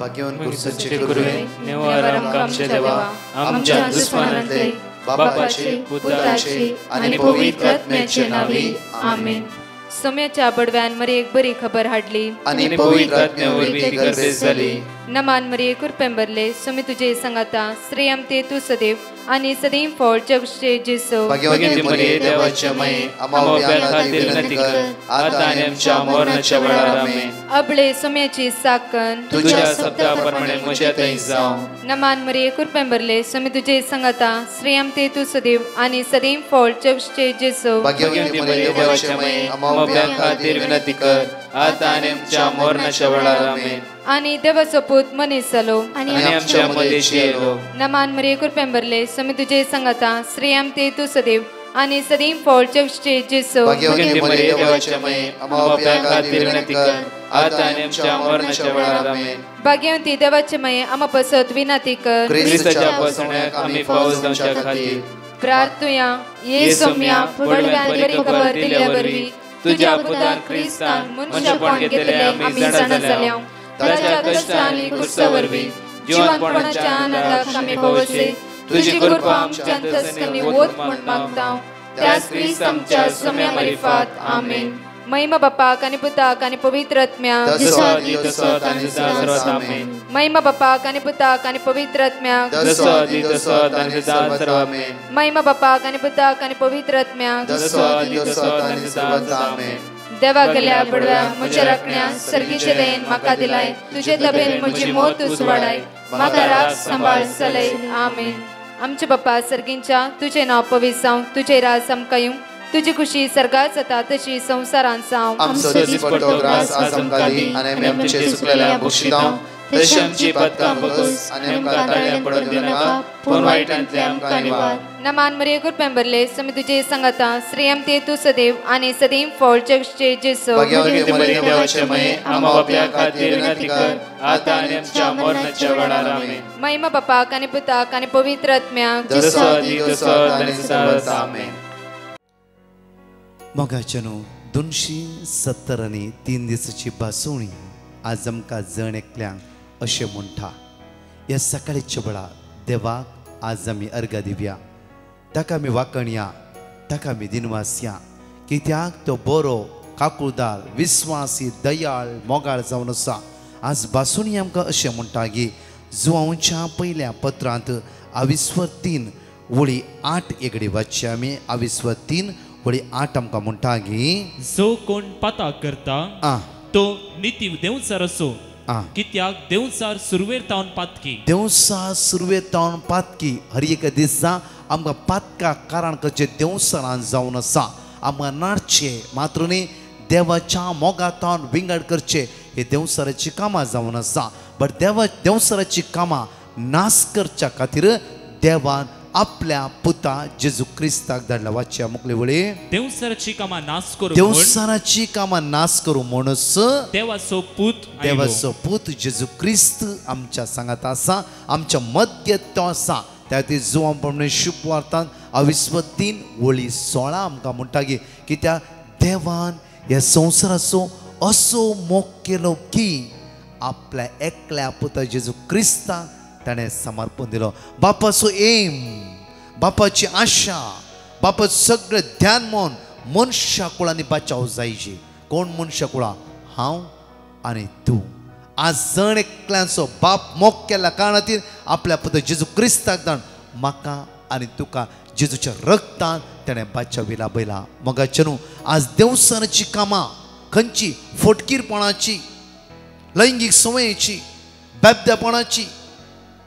भाग्यवान कुर्साचे करुवे निवार आमच्या देवा आमच्या दुश्मनांतले बापाचे पुत्राचे आणि पवित्र आत्म्याचे नावे आमेन. सोम्याच्या बडव्यान मरी एक बरी खबर हाडली आणि पवित्र आत्म्यावर ती गर्भेस झाली. नमान मरी कुरपेंबरले सोमी तुझे संगाता श्रेयम ते तू सदैव आणि सदैव फळ जगचे जेसो. भाग्यवती मरिये देवाच्या माये आम्हा खातीर विनंती कर आता आणि आमच्या मरणाच्या वेळार आमेन. अबळे सोम्याची साकन तुझ्या शब्दाप्रमाणे म्हज्या थंय जावं. नमान मरी कुरपेंबरले सोमी तुझे संगाता श्रेयम ते तू सदैव आणि सदैव फळ जगचे जेसो. भाग्यवती मरिये देवाच्या माये आम्हा खातीर विनंती कर आता आणि आमच्या मरणाच्या वेळार आमेन. आणि देवाचो पूत मनीस जालो आणि आमच्या मदेशी येलो. नमान मरी कुरपेंबरले सोमी तुझे संगाता श्रेयम ते तू सदैव आणि सदैव फळ जगचे जेसो. भाग्यवती मरिये देवाच्या माये आम्हा खातीर विनंती कर आता आणि आमच्या मरणाच्या वेळार आमेन. भाग्यवती देवाचे माये आम्हा पसत विनंती कर ख्रिस्ताच्या पासण्याक आम्ही पावस जावच्या खातीर प्रार्थुया. ये सोम्या बडव्यान बरी खबर दिल्या वरवी तुझ्या पुतान ख्रिस्तान मनुष्यपण घेतले आम्ही जाणा जाल्या. ताच्या कष्टांनी कुर्सावरवी जीवनपणाच्या आनंदाक आम्ही पावसे. तुझी कृपा आमच्या अंतस्करणी वोत म्हण मागता त्याच ख्रिस्त आमच्या सोम्या मरिफात आमेन. महिमा बापाक आणि पुताक आणि पवित्र आत्म्याक महिमा बापाक आणि पुताक आणि पवित्र आत्म्याक महिमा बापाक आणि पुताक आणि पवित्र आत्म्याक देवा गेल्या बडव्या म्हज्या राखण्या सर्गीचे देन म्हाका दिलाय. तुझे तबेन म्हजी मोत तूं वाडाय म्हाका राख सांबाळ चलय आमेन. आमचे बाप्पा सर्गींच्या तुझे नाव पवित्र जावं. तुझे राज आमकां येवं. तुझी खुशी सर्गात जाता तशी संसारांत जावं. आमचो दिसपट्टो ग्रास आज आमकां दी आनी आमी आमचे सुकलेल्या बक्षितां तशी आमची पातकां बगस आनी आमकां ताळ्यां पडूंक दिनाका पूण वायटांतले आमकां निवार. नमान मरिये कुरपेंबरले सोमी तुझे संगाता श्रेयम ते तू सदैव आणि सदैव फळ जगचे जेसो. भाग्यवती मरिये देवाचे माये आम्हा बापया खातीर विनंती कर आता आनी आमच्या मरणाच्या वेळार आमेन. महिमा बापाक आणि पुताक आणि पवित्र आत्म्याक आमेन. मोगाचेनो 270 दिसाची बासुणी आज आमकां जण एकल्यांक अशें म्हणटा. ह्या सकाळीच्या वेळा देवाक आज आमी अर्घ दिवया. ताका आमी वाकणया, ताका आमी दिनवास या. कित्याक तो बरो काकुळदार विस्वासी दयाळ मोगाळ जावन आसा. आज बासुणी आमकां अशें म्हणटा की जुआंवच्या पयल्या पत्रांत 23:8 एगडी वाचचे आमी. 23:8 आमकां म्हणटा की जो कोण पाता करता तो निती देवचार असो. कित्याक देवचार सुरवेर तावन पातकी देवचार सुरवेर तावन पातकी. हर एक दिसा आमकां पातका कारण करचे देवचारान जावन आसा. आमकां नाडचे मात्र न्ही देवाच्या मोगातान विंगड करचे हे देवचाराची कामां जावन आसा. बट देवचाराची कामां नाश करच्या खातीर देवान आपल्या पुता जेजू क्रिस्ताक धाडला. वाचया मुखले वळी देवचाराची कामां नाश करू देवचाराची कामां नाश करू म्हणूस देवाचो पूत जेजू क्रिस्त आमच्या सांगात आसा. आमच्या मध्य तो आसा. त्या खातीर जुआंव प्रमाणे शुभ वार्तांत 23:16 आमकां म्हणटा की कित्याक देवान ह्या संवसाराचो असो मोग केलो की आपल्या एकल्या पुता जेजू क्रिस्ताक ताणें समर्पण दिलो. बापाचो एम, बापाची आशा, बापाचो सगळें ध्यान मन मनशा कुळांनी बचाव जायची. कोण मनशा कुळा? हांव आनी तूं. आज जण एकल्यांचो बाप मोग केल्या कारणातीर आपल्या पुता जेजू क्रिस्ताक धाडून म्हाका आनी तुका जेजूच्या रक्तान ताणें बचाविला बैला. मोगाचे न्हू आज देवचाराची कामां खंयची फटकीरपणाची, लैंगीक संवयेची, बेबदेपणाची,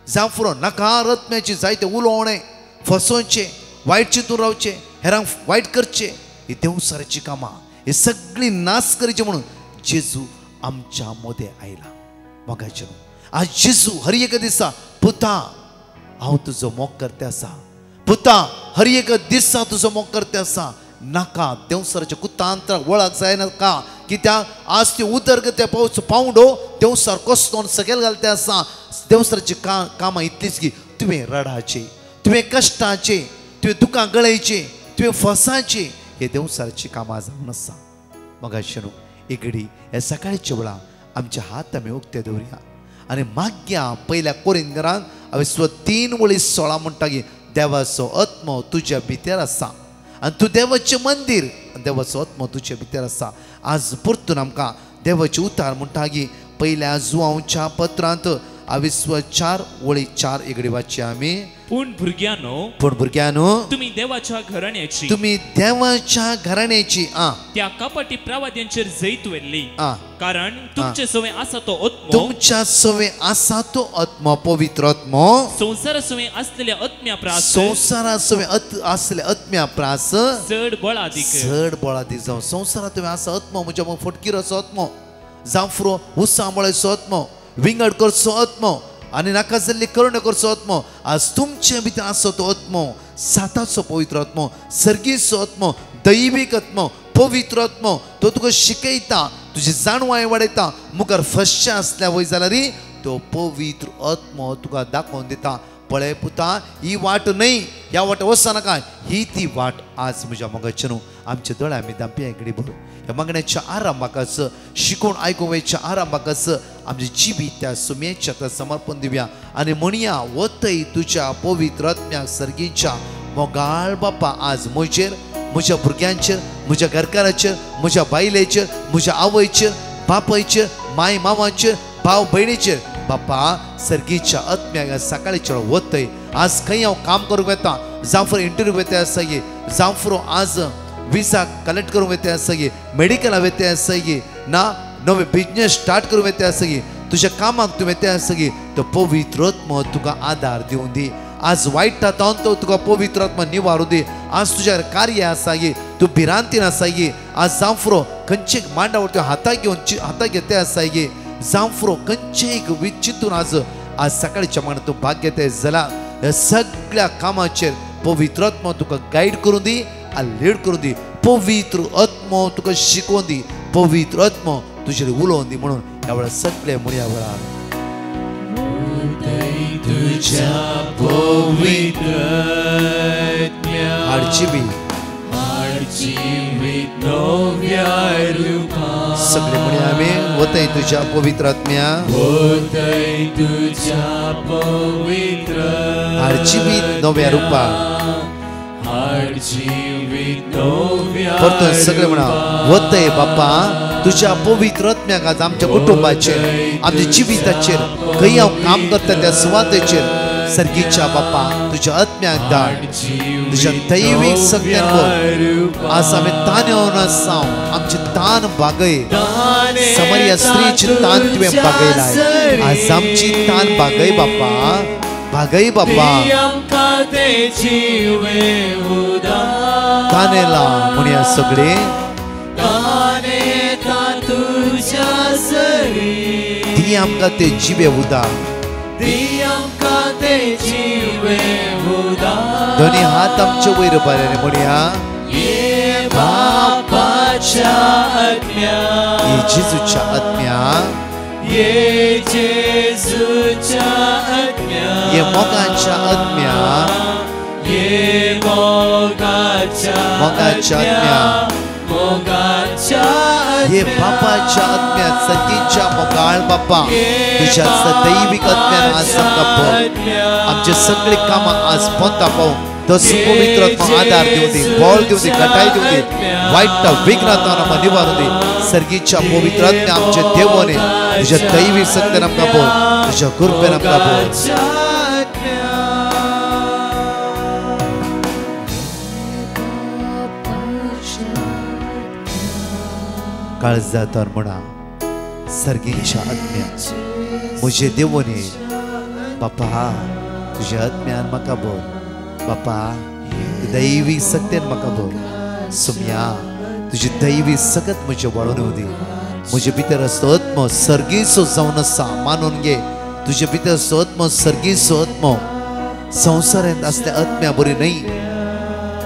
जावं नकारात्म्याची जायते उलोवणे, फसोवचे, वायट चिंतून रावचे, हेरांक वायट करचे, ही देवचाराची कामां ही सगळी नाश करची म्हणून जेजू आमच्या मदें आयला. मोगाचे आज जेजू हर एक दिसा पुता हांव तुजो मोग करते आसा. पुता हर एक दिसा तुजो मोग करते आसा. नाका देवचाराच्या कुतांतराक वळख जायनाका. कित्याक आज ती उदरगती पावंडो देवचार कसलो सकयल घालते आसा. देवचाराची कामां इतलीच की तुवें रडाचे, तुवें कश्टाचे, तुवें दुखां गळयचे, तुवें फसाचे हे देवचाराची कामां जावन आसा. मोगाचे न्हू एक घडी हे सकाळीच्या वेळा आमचे हात आमी उक्ते दवरया. आणि माग्या पहिल्या कोरिंथरांक अविस्व 3:16 म्हणटा की देवाचो आत्मो तुझ्या भितर आसा आणि तू देवाचें मंदिर, देवाचो आत्मो तुझ्या भितर आसा. आज परतून आमकां देवाचे उतार म्हणटा की पहिल्या जुआंवच्या पत्रांत 4:4 इगडी वाचची आमी. पूण भुरग्यानो तुम्ही देवाच्या घराण्याची त्या कपटी प्रवाद्यांचेर जैत वेल्ली, कारण तुमचे सवय आसा तो आत्मो, तुमच्या सवय आसा तो आत्मो, पवित्र आत्मो. संसारा सवय असलेल्या आत्म्या प्रास, संसारा सवय असलेल्या आत्म्या प्रास चड बळादीक जावं. संसारात तुम्ही आसा आत्मो म्हणजे मग फटकीर असो आत्मो, जांफरो उसांबळेचो आत्मो, विंगड करचो आत्मो आणि नाका जाल्ली करुण करचो आत्मो. आज तुमचे भितर आसा तो आत्मो, साताचो पवित्र आत्मो, सर्गीचो आत्मो, दैवीक आत्मो, पवित्र आत्मो. तो तुका शिकयता, तुजी जाणवाय वाडयता. मुखार फश्य आसल्या वय जाल्यार तो पवित्र आत्मो तुका दाखोवन दिता. पळय पुता, ही वाट न्हय, ह्या वाट वचना नाका, ही ती वाट. आज म्हज्या मोगाचे न्हू, आमचे दोळे आमी दांपया इकडे भरू. ह्या मागण्याच्या आरांभाकाच, शिकून आयकुवेच्या आरांभाकाच आमची जिबी त्या सुमेच्या समर्पण दिवया आणि म्हणया, वतय तुझ्या पवित्र आत्म्याक सर्गीच्या मोगाळ बापा आज म्हजेर, म्हज्या भुरग्यांचेर, म्हज्या घरकाराचेर, म्हज्या बायलेचेर, म्हज्या आवयचेर, बापायचेर, माय मामाचेर, भाव भयणीचेर बापा सर्गीच्या आत्म्याक सकाळीच्या वतय. आज खंय हांव काम करूंक येता, जावं इंटरव्यू येता आसा गे, जावं आज विसा कलेक्ट करूंक येता आसा गे, मेडिकला येता आसा गे, ना नवे बिजनेस स्टार्ट करूंक येता आसा गे, तुज्या कामाक तूं येता आसा गे, तो पवित्र आत्मो तुका आदार दिवूं दी. आज वायटांत तो तुका पवित्र आत्मा निवारूं दी. आज तुज्या कार्य आसा गे, तूं भिरांतीन आसा गे, आज जांफरो खंयचे मांडावळ त्यो हाताक घेता आसा गे, जांफरो खंयचे एक चिंतून आज सकाळच्या मांड तूं भाग घेता जाल्यार ह्या सगळ्या कामाचेर पवित्र आत्मा तुका गायड करूं दी, लीड करूं दी. पवित्र आत्मो तुका शिकोवन दी, पवित्र आत्मो तुजेर उलोवन दी. म्हणून ह्या वेळार सगळे म्हणया वेळार सगळे म्हणया आमी, वतय तुज्या पवित्र आत्म्या, हाडची नव्या रुपा. परतून सगळे म्हणा, वतय बाप्पा तुझ्या पवित्र आत्म्याक आज आमच्या कुटुंबाचेर, आमच्या जिविताचेर, खंय हांव काम करता त्या सुवातेचेर सर्गीच्या बाप्पा तुझ्या आत्म्याक धाड, तुझ्या दैवीक सत्यान आज आमी तानेवन आसा. आमचे तान बागय, समरिया स्त्रीची तान तुवें बागयलाय. आज आमची तान बागय बाप्पा, बागय बाप्पा. तानेला म्हणया सगळे, दी आमकां ते जिवे उदार. दोन्ही हात आमचे वयर बरे म्हणया, बापाच्या आत्म्या, जेजूच्या आत्म्या, जेजूच्या आत्म्या, ये मोगाच्या आत्म्या, मोगाच्या आत्म्या, ये बापाच्या आत्म्या, सतीच्या मोगाळ बापा तुझ्या दैविक आत्म्यान आज आमकां आमचे सगळे कामां आज पोंता पावूं तो पवित्र आत्मा आदार दिवं दी, बळ दिवं दी, घटाय दिवं दी, वाईट विघ्नांतल्यान आमकां निवारून दी. सर्गीच्या पवित्र आत्म्या आमचे देवने तुझ्या दैविक सत्यान आमकां बोल, तुझ्या कृपेन आमकां बोल. काळजांतर म्हणा, सर्गीच्या आत्म्या म्हजे देवने बापा तुझ्या आत्म्यान म्हाका बोल. बापा दैवी सत्यान म्हाका बोल. सुम्या तुझी दैवी सगत म्हजे वाळून येवं दी. म्हजे भितर असो आत्मो सर्गीचो जावन आसा, मानून घे. तुजे भितर असो आत्मो सर्गीचो आत्मो. संवसारांत असल्या आत्म्या बरी न्हय,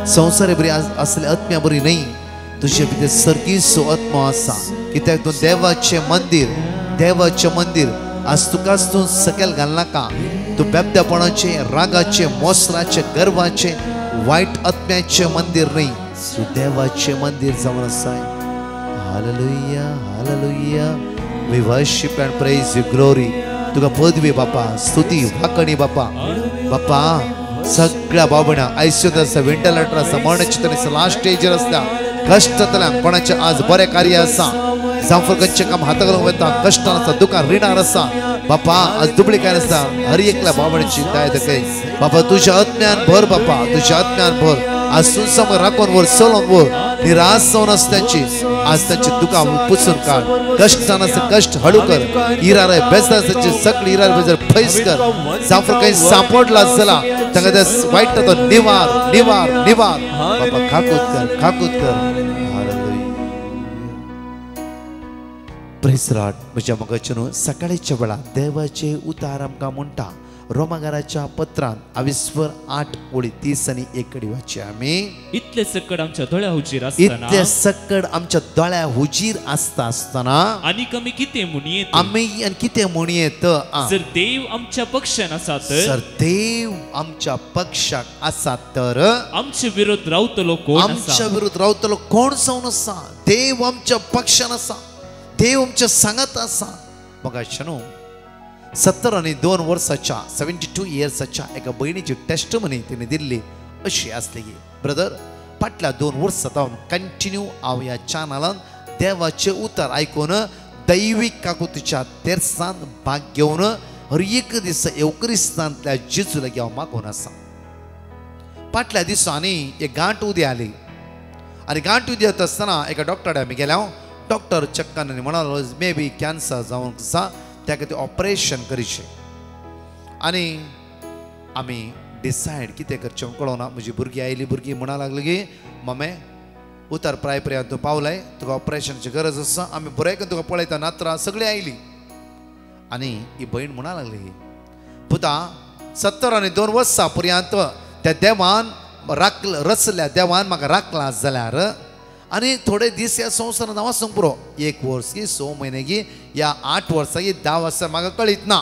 संवसारा बरी असल्या आत्म्या बरी न्हय. तुझे भितर सर्गीचो आत्मो आसा, कित्याक तूं देवाचें मंदिर. आज तुकाच तूं सकयल घालनाका. तूं बेबदेपणाचे, रागाचे, मोसराचे, गर्वाचे, वायट आत्म्याचे मंदिर न्हय, तूं देवाचे मंदिर जावन आसाय. Hallelujah, hallelujah. We worship and praise you, glory. तुका पदवी बापा स्तुती वाकणी बापा बापा सगळ्या बाबण्या आयसीयूत आसा व्हेंटिलेटर आसा मरणाच्या आसा लास्ट स्टेजर आसता कष्टांतल्यान कोणाचे आज बरे कार्य आसा जांफळकचे काम हाताक लावून वता कष्टान आसा दुकान रिणार आसा बापा आज दुबळी काय आसता हर एकल्या बाबण्याची दाय दकय बापा तुझ्या आत्म्यान भर बापा तुझ्या आत्म्यान भर आज सुसम राखून वर चलोवन वर निराश जावन असत्यांची आज त्यांची दुकां पुसून काढ कष्टान आसा कष्ट हळू कर इरार बेजार आसाची सगळी इरार बेजार फैस कर जांफळ काही सापडला जाला तांकां त्या वायट तो निवार निवार निवार बापा खाकूत कर प्रेज लॉर्ड म्हज्या मगचें सकाळीच्या वेळार देवाचे उतार आमकां म्हणटा रोमाकाराच्या पत्रांत 28:30-1 वाचया आमी इतले सकड आमच्या दोळ्या हुजीर आसतना इतले सकड आमच्या दोळ्या हुजीर आसतना आनीक आमी कितें म्हणयेत आमी कितें म्हणयेत जर देव आमच्या पक्षान आसा तर जर देव आमच्या पक्षाक आसा तर आमचे विरोध रावतलो कोण आमच्या विरोध रावतलो कोण जावन आसा देव आमच्या पक्षान आसा देव आमच्या सांगत आसा बघा शनू 72 वर्साच्या 72 इयर्साच्या एका बहिणीची टेस्टमनी तिने दिल्ली अशी असली की ब्रदर फाटल्या 2 वर्सां हांव कंटिन्यू हांव ह्या चॅनलान देवाचे उतर आयकून दैवीक काकुतीच्या तेर्सान भाग घेवन हर एक दीस येवक्रिस्तांतल्या जेजू लागीं हांव मागून आसा फाटल्या दिसांनी एक गांठ उदी आली आनी गांठ उदी येता आसतना एका डॉक्टराक आमी गेले डॉक्टर चक्कान म्हणालो मे बी कॅन्सर जावन आसा त्या खातीर ऑपरेशन करीचे आनी आमी डिसायड कितें करचें कळोना म्हजी भुरगीं आयलीं भुरगीं म्हणा लागलीं की मम्मे उतर प्राय पर्यंत तूं पावलाय तुका ऑपरेशनाची गरज आसा आमी बरें करून तुका पळयता नात्रां सगळीं आयलीं आनी ही भयण म्हणा लागली पुता 72 वर्सां पर्यंत त्या देवान रचल्या देवान म्हाका राखला जाल्यार आनी थोडे दीस ह्या संवसारान हांव वचूंक पुरो 1 वर्स की 6 म्हयने की या 8 वर्सां की 10 वर्सां म्हाका कळीत ना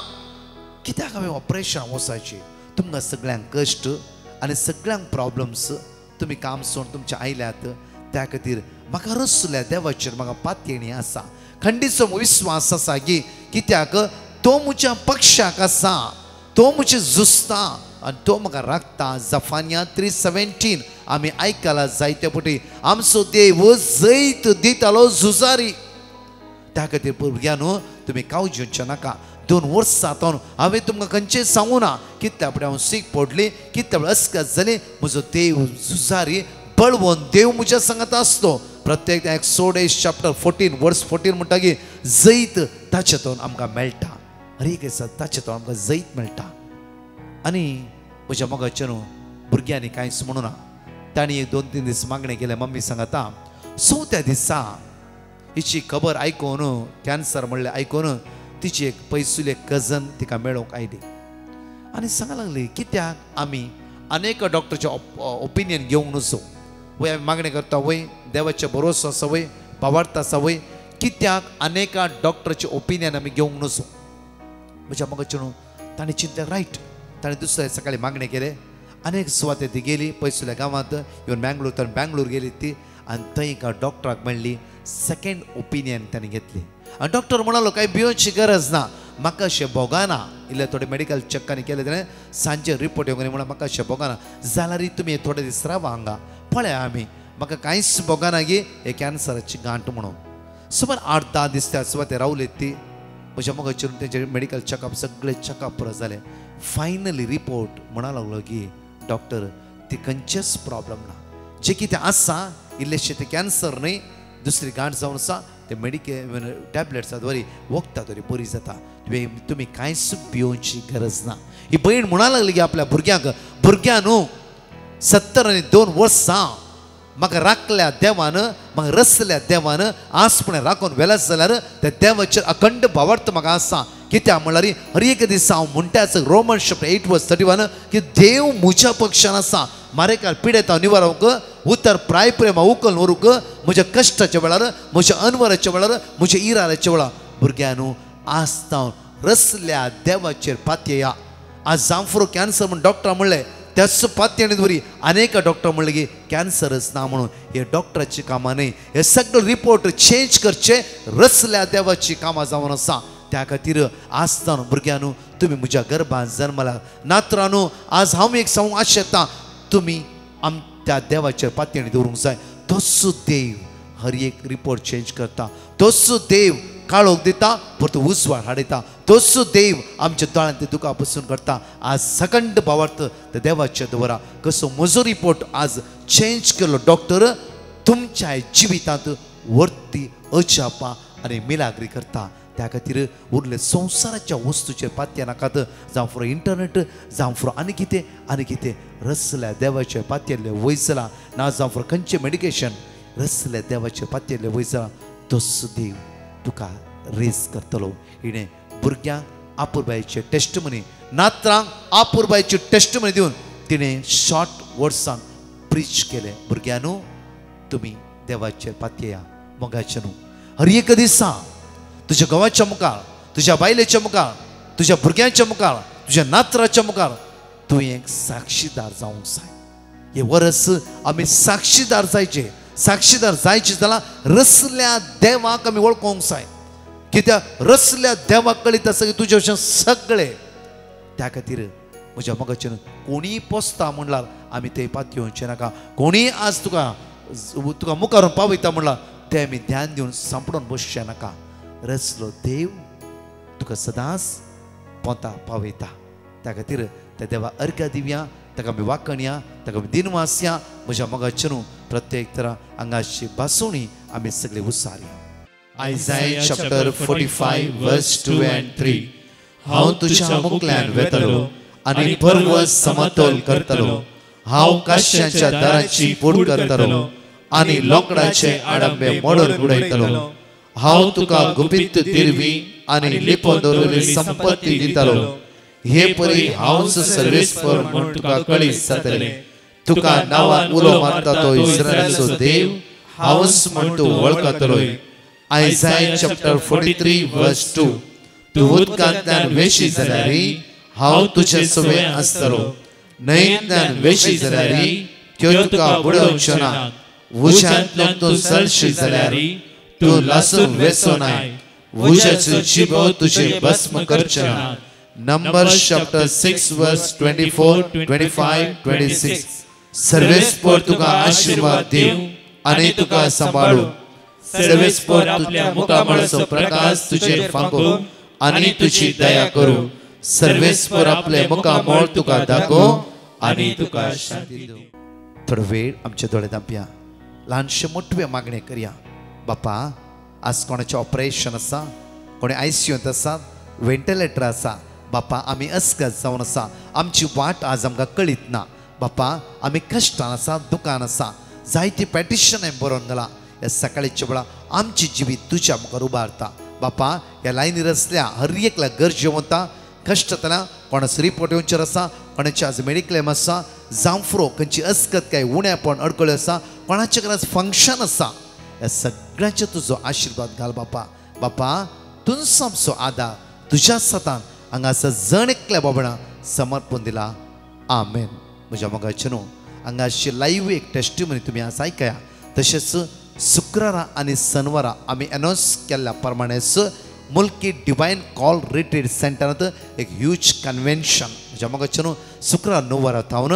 कित्याक हांवें ऑपरेशन वचायची तुमकां सगळ्यांक कश्ट आनी सगळ्यांक प्रॉब्लम्स तुमी काम सोडून तुमच्या आयल्यात त्या खातीर म्हाका रसल्या देवाचेर म्हाका पातयेणी आसा खंडीचो विस्वास आसा की कित्याक तो म्हज्या पक्षाक आसा तो म्हजे झुजता आनी तो म्हाका राखता जफानिया 3:17 आमी आयकला जायते पटी आमचो देव जैत दितालो झुजारी त्या खातीर भुरग्यांनो तुमी काळजी घेवचे नाका 2 वर्सां जावन हांवें तुमकां खंयचें सांगूं ना कितल्या फुडें हांव सीक पडली कितल्या फुडें अस्कत जाली म्हजो देव झुजारी बळवून देव म्हज्या सांगात आसलो प्रत्येक एक्सोडस चॅप्टर 14 वर्स 14 म्हणटा की जैत ताचेतून आमकां मेळटा हर एक दिसा ताचेतून आमकां जैत मेळटा आनी म्हज्या मोगाचेर भुरग्यांनी कांयच म्हणूं ना तांणी 2-3 दीस मागणें केलें मम्मी सांगता 4थ्या दिसा हिची खबर आयकून कॅन्सर म्हणलें आयकून तिची एक पयसुली कजन तिका मेळोवंक आयली आनी सांगा लागली कित्याक आमी अनेक डॉक्टरचे ओपिनियन घेवंक नसो वय आमी मागणी करता वय देवाचे भरोसो आसा वय भावार्थ आसा वय कित्याक अनेक डॉक्टरचे ओपिनियन आमी घेवंक नसो म्हज्या मोगाचेर ताणें चिंतलें रायट ताणें दुसऱ्या सकाळी मागणी केले अनेक सुवाते ती गेली पयसुल्या गांवांत इवन बँगलोर गेली ती आनी थंय एका डॉक्टराक मेळ्ळी सेकंड ओपिनियन ताणें घेतली आनी डॉक्टर म्हणालो कांय भिवची गरज ना म्हाका अशें भोगाना इल्ले थोडे मेडिकल चॅकांनी केले ताणें सांजे रिपोर्ट येवंक म्हणून म्हाका अशें भोगाना जाल्यार तुमी थोडे दीस रावा हांगा पळया आमी म्हाका कांयच भोगाना गी हे कॅन्सराची गांठ म्हणून सुमार 8-10 दीस त्या सुवातेर रावली ती म्हज्या मोगाचेर तेंचे मेडिकल चॅकअप सगळे चॅकअप पुरो जाले फायनली रिपोर्ट म्हणा लागलो की डॉक्टर ती खंयचेच प्रॉब्लम ना जे कितें आसा इल्लेशें ते कॅन्सर न्हय दुसरी गांठ जावन आसा ते मेडिकल टॅबलेट्स वरी वखदां तरी बरी जाता तुमी कांयच भिवची गरज ना ही भयण म्हणा लागली की आपल्या भुरग्यांनो 72 वर्सां म्हाका राखल्या देवान म्हाका रचल्या देवान आसपणे राखून व्हेला जाल्यार त्या देवाचेर अखंड भावार्थ म्हाका आसा कित्याक म्हळ्यार हर एक दिसा हांव म्हणटाच रोमन चॅप्टर 8:31 की देव म्हज्या पक्षान आसा मारेकार पिडेत हांव निवारवंक उतर प्राय प्रेम उखल व्हरूंक म्हज्या कश्टाच्या वेळार म्हज्या अनवराच्या वेळार म्हज्या इराराच्या वेळार भुरग्यांनो आस्ताव रचल्या देवाचेर पातयेया आज जांफरो कॅन्सर म्हण डॉक्टर म्हणलें त्याच पातयेणी वरी अनेक डॉक्टर म्हणले की कॅन्सरच ना म्हणून हे डॉक्टराची कामां न्हय हे सगळे रिपोर्ट चेंज करचे रचल्या देवाची कामां जावन आसा त्या खातीर आसतना भुरग्यांनो तुम्ही म्हज्या गर्भांत जल्मला नात्रांनो आज हांव एक सांगूंक आशेता तुम्ही त्या देवाचेर पातयेणी दवरूंक जाय तसो देव हर एक रिपोर्ट चेंज करता तसो देव काळोख दिता परतो उजवाड हाडयता तसो देव आमच्या दोळ्यांत ते दुखा पसून करता आज सकंड भावार्थ त्या देवाचे दवरा कसो म्हजो रिपोर्ट आज चेंज केलो डॉक्टर तुमच्या जिवितांत वर्ती अजापा आनी मिलाग्री करता त्या खातीर उरले संवसाराच्या वस्तूचेर पातये नाकात जावं फुरो इंटरनेट जावं फुरो आनी कितें रसल्या देवाचे पातयेले वयसला ना जावं फुरो खंयचें मेडिकेशन रसल्या देवाचे पातयेले वयसला तसो देव तुका रेस करतलो हिणें भुरग्यांक आपुरबायेचे टेस्टमनी नात्रांक आपुरबायेची टेस्टमनी दिवन तिणें शॉर्ट वर्ड्सान प्रीच केले भुरग्यांनो तुमी देवाचेर पातयेया मोगाचे न्हू हर एक दिसा तुज्या घोवाच्या मुखार तुज्या बायलेच्या मुखार तुज्या भुरग्यांच्या मुखार तुज्या नात्राच्या मुखार तूं एक साक्षीदार जावंक जाय हे वर्स आमी साक्षीदार जायचे जाल्यार रसल्या देवाक आमी वळखोंक जाय कित्याक रसल्या देवाक कळीत आसा की तुजे भशेन सगळे त्या खातीर म्हज्या मोगाचेर कोणीय पोसता म्हणल्यार आमी ते पातयेवचे नाका कोणीय आज तुका मुखारून पावयता म्हणल्यार ते आमी ध्यान दिवन सांपडून बसचे नाका रसलो देव तुका सदांच पोंता पावयता त्या खातीर त्या देवा अर्घ्य दिवया ताका आमी वाकणया ताका आमी दिनवासया म्हज्या मोगाचेर प्रत्येक तरा आंगाची बासोणी आमी सगळे उसारया Isaiah chapter 45 verse 2 and 3 हांव तुज्या मुखल्यान वेतलो आनी पर्वत समतोल करतलो हांव काश्यांच्या दाराची पोड करतलो आनी लोकडाचे आडंबे मोडून उडयतलो हांव तुका गुपित दिरवी आनी लिपोवन दवरलेली संपत्ती दितलो हे परी हांवच सर्वेस्पर म्हूण तुका कळीत जातले तुका नांवान उलो मारता तो इस्रायलाचो देव हांवच म्हूण तूं वळखतलोय Isaiah chapter 43 verse 2 तूं उदकांतल्यान वेशी जाल्यारी हांव तुजे सवे आसतलो न्हंयेंतल्यान वेशी जाल्यारी त्यो तुका बुडोवच्यो ना उज्यांतल्यान तूं चलशी जाल्यारी तूं लासून वेचो नाय उज्याचो जिबो तुजे भस्म करचे ना Numbers chapter 6 verse 24 25 26 सर्वेस्पर तुका आशीर्वाद दिव आनी तुका सांबाळू सर्वेस्पर आपल्या मुखामळाचो प्रकाश तुजेर फांको आनी तुजी दया करू सर्वेस्पर आपले मुखामळ तुका दाखोव आनी तुका शांती दिव थोडो वेळ आमचे दोळे धांपया ल्हानशे मोठवे मागणे करया बापा आज कोणाचें ऑपरेशन आसा कोणी ICUंत आसा वेंटिलेटर आसा बापा आमी अस्गत जावन आसा आमची वाट आज आमकां कळीत ना बापा आमी कश्टान आसा दुकान आसा जायती पॅटिशन हांवें बरोवन घाला ह्या सकाळीच्या वेळा आमची जिवीत तुज्या मुखार उबारता बापा ह्या लायनीर आसल्या हर एकल्या गरजेवंता कश्टांतल्या कोणाचो रिपोर्ट येवचेर आसा कोणाचे आज मेडिक्लेम आसा जावं फुरो खंयची अस्गत काय उण्यापण अडकळ्यो आसा कोणाचे घरांत फंक्शन आसा ह्या सगळ्यांचे तुजो आशिर्वाद घाल बापा बापा तुजो आमचो आदार तुज्या सतान हांगासर जण एकल्या बाबणा समर्पण दिला आमेन म्हज्या मोगाचे न्हू हांगाशी लायव्ह एक टेस्टिमनी तुमी आज आयकया तशेंच शुक्रारा आनी शनवारा आमी अनाउन्स केल्ल्या प्रमाणेच मुल्की डिवायन कॉल रिट्रीट सेंटरांत एक ह्यूज कन्वेन्शन म्हज्या मोगाचे न्हू शुक्रार 9 वरां थावन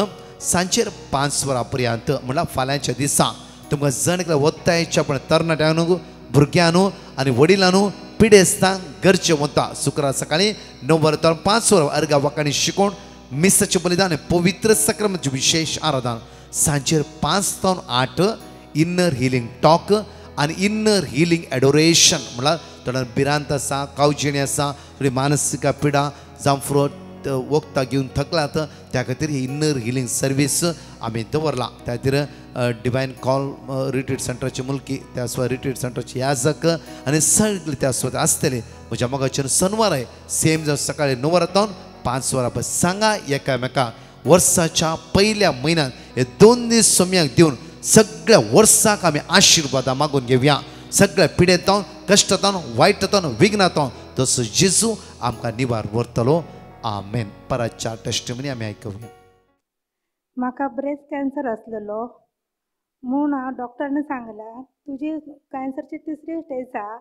सांजेर 5 वरां पर्यंत म्हणल्यार फाल्यांच्या दिसा तुमकां जण एकल्या वत्तायच्या पण तरणाट्यांक भुरग्यांनू आनी वडिलांनू पिडेस्तांक गरजे वता शुक्रार सकाळी 9 वरां थावन 5 वरां अर्घा वाकाणी शिकोवन मिसाचें बलिदान पवित्र सक्रमाचें विशेष आराधन सांजेर 5 थावन 8 इन्नर हिलिंग टॉक आनी इन्नर हिलिंग एडोरेशन म्हळ्यार थोड्या भिरांत आसा कावजिणी आसा थोडी मानसीक पिडा जावं फुडो वखदां घेवन थकलात त्या खातीर ही इन्नर हिलिंग सर्वीस आमी दवरला त्या खातीर डिवायन कॉल रिट्रीट सेंटराचे मुलकी त्या सुवात रिट्रीट सेंटराचे याजक आनी सगळे त्या सुवात आसतले म्हज्या मोगाचेर शनवार आहे सेम जावन सकाळी 9 वरां थावन 5 वरां पय सांगा एकामेकाक वर्साच्या पयल्या म्हयन्यात हे 2 दीस सोम्याक दिवन सगळ्या वर्साक आमी आशिर्वादां मागून घेवया सगळ्या पिडेतावन कश्टांतावन वायटांतावन विघ्नांतावन तसो जेजू आमकां निवार व्हरतलो आमेन परतच्या टेस्टिमनी आमी आयकुया म्हाका ब्रेस्ट कॅन्सर आसलेलो म्हूण डॉक्टरान सांगला तुजी कॅन्सरची 3री स्टेज आसा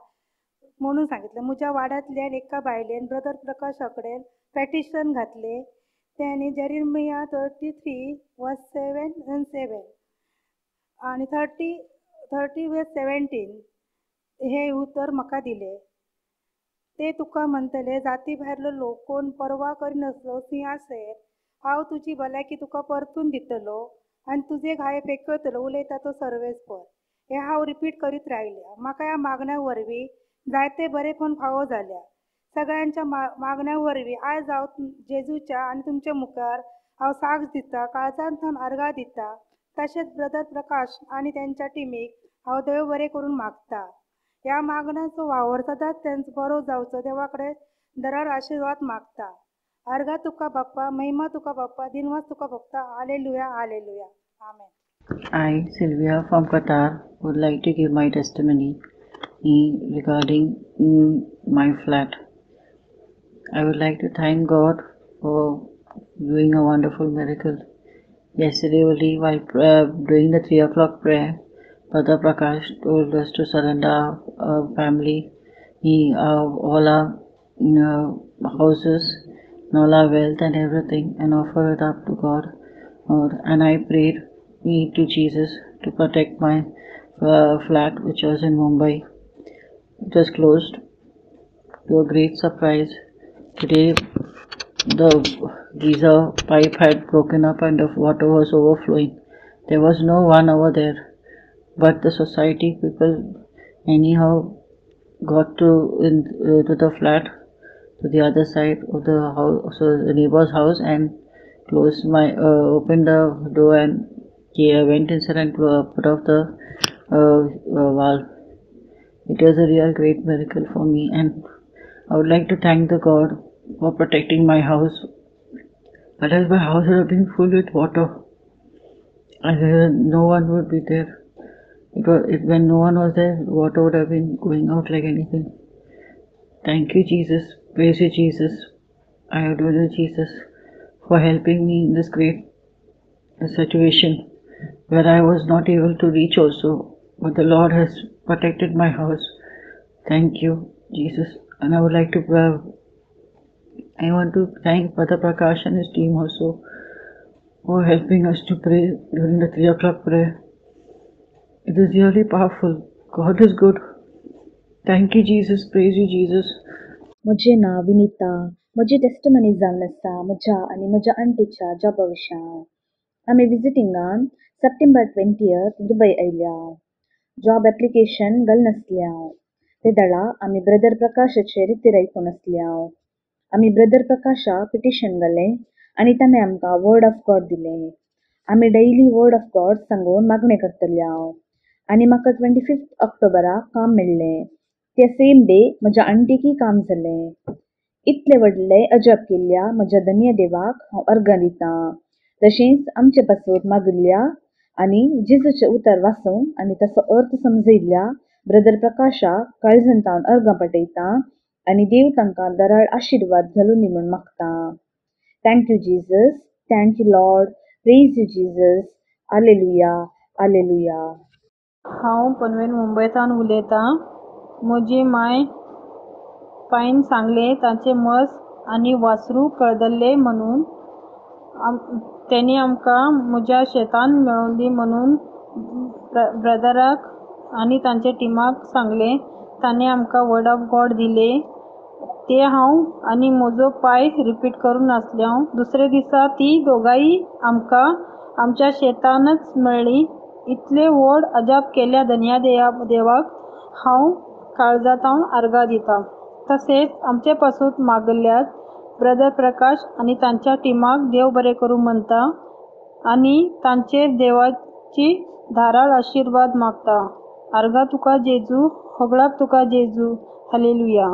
म्हणून सांगितलं. म्हज्या वाड्यातल्यान एका बायलेन ब्रदर प्रकाशा कडेन पॅटिशन घातले. त्यांनी जेरेमिया 33:7 आणि 30:17 हे उतर म्हाका दिले. ते तुका म्हणटले, जाती भायलो लोक कोण परवा करिनासलो सिंहासेर हांव तुजी भलायकी तुका परतून दितलो आनी तुजे घाये पेकयतलो. उलयता तो सर्वेस्पर. हे हांव रिपीट करीत राहिल्या. म्हाका ह्या मागण्या वरवीं जायते बरेपण फावो जाल्या. सगळ्यांच्या मागण्या वरवीं आयज हांव जेजूच्या आनी तुमच्या मुखार हांव साक्ष दिता, काळजांतल्यान आर्गां दिता. तशेंच ब्रदर प्रकाश आनी तेंच्या टिमीक हांव देव बरें करून मागता. ह्या मागण्याचो वावर सदांच तेंचो बरो जावचो देवा कडेन दरार आशिर्वाद मागता. अर्घा तुका बाप्पा, महिमा तुका बाप्पा, दिनवास तुका बाप्पा. Hallelujah, hallelujah. Amen. I, Sylvia from Qatar, would like to give my testimony regarding my flat. I would like to thank God for doing a wonderful miracle. Yesterday only, while doing the 3 o'clock prayer, Brother Prakash told us to surrender our family, all our houses, and all our wealth and everything, and offer it up to God. And I prayed to Jesus to protect my flat, which was in Mumbai. It was closed. To a great surprise, today the geyser pipe had broken up and the water was overflowing. There was no one over there, but the society people anyhow got to the flat, to the other side of the house, so the neighbor's house, and closed opened the door and went inside and put off the valve. It was a real great miracle for me, and I would like to thank the God for protecting my house. Otherwise my house would have been full with water, and no one would be there. When no one was there, water would have been going out like anything. Thank you, Jesus. Praise you, Jesus. I adore you, Jesus, for helping me in this great situation where I was not able to reach also, but the Lord has protected my house. Thank you, Jesus. And I would like to I want to thank Brother Prakash and his team also for helping us to pray during the 3 o'clock prayer. It is really powerful. God is good. Thank you, Jesus. Praise you, Jesus. म्हजें नांव विनीता. म्हजी testimony जावन आसा म्हज्या आनी म्हज्या आंटीच्या जॉबा विशयां. आमी विजिटिंगान September 20 Dubai आयल्या. जॉब एप्लिकेशन घालनासल्या. ते दाडा आमी ब्रदर प्रकाशाचे रितीर आयकून आसल्या. आमी ब्रदर प्रकाशाक पिटिशन घालें आनी ताणें आमकां वर्ड ऑफ गॉड दिलें. आमी डेयली वर्ड ऑफ गॉड सांगून मागणें करतल्या. आनी म्हाका 25 ऑक्टोबराक काम मेळ्ळें. त्या सेम डे म्हज्या आंटीकी काम जालें. इतले व्हडले अजाप केल्ल्या म्हज्या धन्य देवाक हांव अर्गां दितां. तशेंच आमचे पासून मागिल्ल्या आनी जेजूचें उतर वाचून आनी ताचो अर्थ समजयल्ल्या ब्रदर प्रकाशाक काळजांत अर्गां पाठयतां आनी देव तांकां दराळ आशिर्वाद घालूं दी म्हूण मागतां. Thank you Jesus. Thank you Lord. Praise you Jesus. Hallelujah, hallelujah. हांव पनवेल मुंबयसान उलयतां. म्हजी माय पायन सांगले तांचे मस आनी वासरू कळदल्ले म्हणून त्यांनी आमकां म्हज्या शेतान मेळोवन दी म्हणून ब्रदराक आनी तांचे टिमाक सांगले. ताणें आमकां वर्ड ऑफ गॉड दिले. ते हांव आनी म्हजो पाय रिपीट करून आसल्या. दुसरे दिसा ती दोगांय आमकां आमच्या शेतानच मेळ्ळी. इतले व्हड अजाप केल्या धन्या देवाक हांव काळजांत आर्गां दितां. तशेंच आमचे पासून मागल्यात ब्रदर प्रकाश आनी तांच्या टिमाक देव बरें करूं म्हणटा आनी तांचेर देवाची धाराळ आशिर्वाद मागता. आर्गां तुका जेजू, होगळाक तुका जेजू. हालेलुया.